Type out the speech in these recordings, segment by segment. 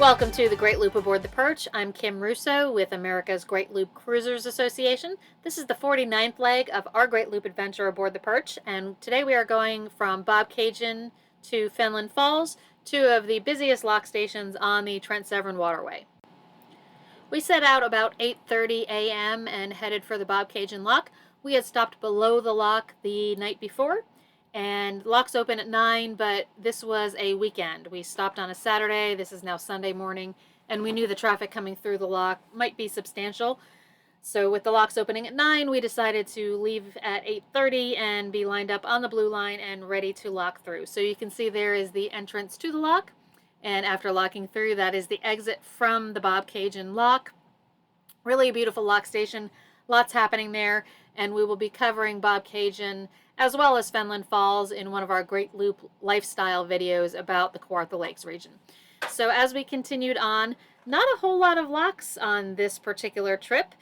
Welcome to the Great Loop Aboard the Perch. I'm Kim Russo with America's Great Loop Cruisers Association. This is the 49th leg of our Great Loop adventure aboard the Perch, and today we are going from Bobcaygeon to Fenelon Falls, two of the busiest lock stations on the Trent-Severn Waterway. We set out about 8:30 a.m. and headed for the Bobcaygeon lock. We had stopped below the lock the night before, and locks open at 9, but this was a weekend. We stopped on a Saturday. This is now Sunday morning, and we knew the traffic coming through the lock might be substantial. So with the locks opening at 9, we decided to leave at 8:30 and be lined up on the blue line and ready to lock through. So you can see there is the entrance to the lock, and after locking through, that is the exit from the Bobcaygeon lock. Really a beautiful lock station, lots happening there, and we will be covering Bobcaygeon as well as Fenelon Falls in one of our Great Loop lifestyle videos about the Kawartha Lakes region. So as we continued on, not a whole lot of locks on this particular trip.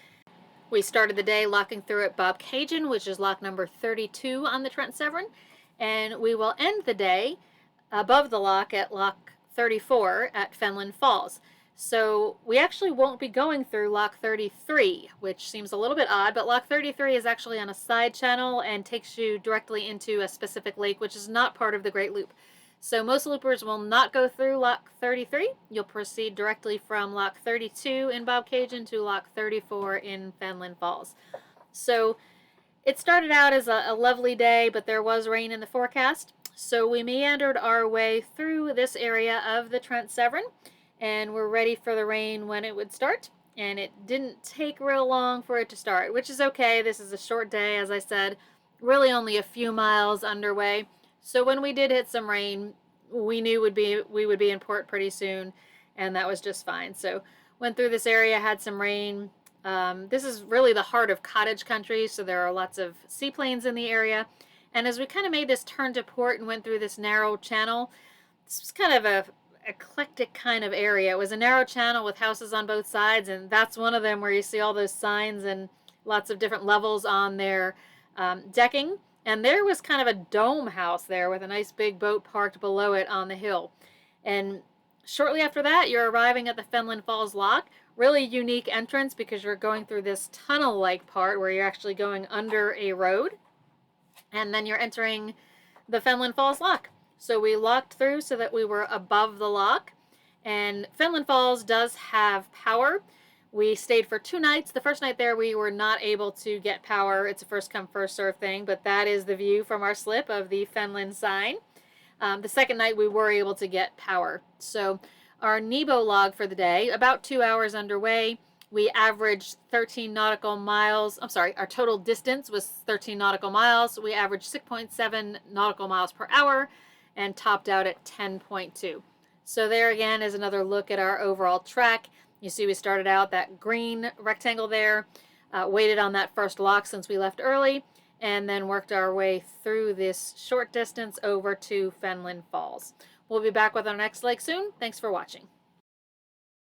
We started the day locking through at Bobcaygeon, which is lock number 32 on the Trent-Severn, and we will end the day above the lock at lock 34 at Fenelon Falls. So we actually won't be going through lock 33, which seems a little bit odd, but lock 33 is actually on a side channel and takes you directly into a specific lake, which is not part of the Great Loop. So most loopers will not go through lock 33. You'll proceed directly from lock 32 in Bobcaygeon to lock 34 in Fenelon Falls. So it started out as a lovely day, but there was rain in the forecast. So we meandered our way through this area of the Trent-Severn, and we're ready for the rain when it would start. And it didn't take real long for it to start, which is okay. This is a short day, as I said, really only a few miles underway. So when we did hit some rain, we knew we would be in port pretty soon, and that was just fine. So went through this area, had some rain. This is really the heart of cottage country, so there are lots of seaplanes in the area. And as we kind of made this turn to port and went through this narrow channel, this was kind of a eclectic kind of area. It was a narrow channel with houses on both sides, and that's one of them where you see all those signs and lots of different levels on their decking. And there was kind of a dome house there with a nice big boat parked below it on the hill. And shortly after that, you're arriving at the Fenelon Falls lock. Really unique entrance because you're going through this tunnel-like part where you're actually going under a road, and then you're entering the Fenelon Falls lock. So we locked through so that we were above the lock, and Fenelon Falls does have power. We stayed for 2 nights. The first night there, we were not able to get power. It's a first come, first serve thing, but that is the view from our slip of the Fenelon sign. The second night, we were able to get power. So our Nebo log for the day, about 2 hours underway. We averaged 13 nautical miles. I'm sorry, our total distance was 13 nautical miles. We averaged 6.7 nautical miles per hour and topped out at 10.2. So there again is another look at our overall track. You see we started out that green rectangle there, waited on that first lock since we left early, and then worked our way through this short distance over to Fenelon Falls. We'll be back with our next leg soon. Thanks for watching.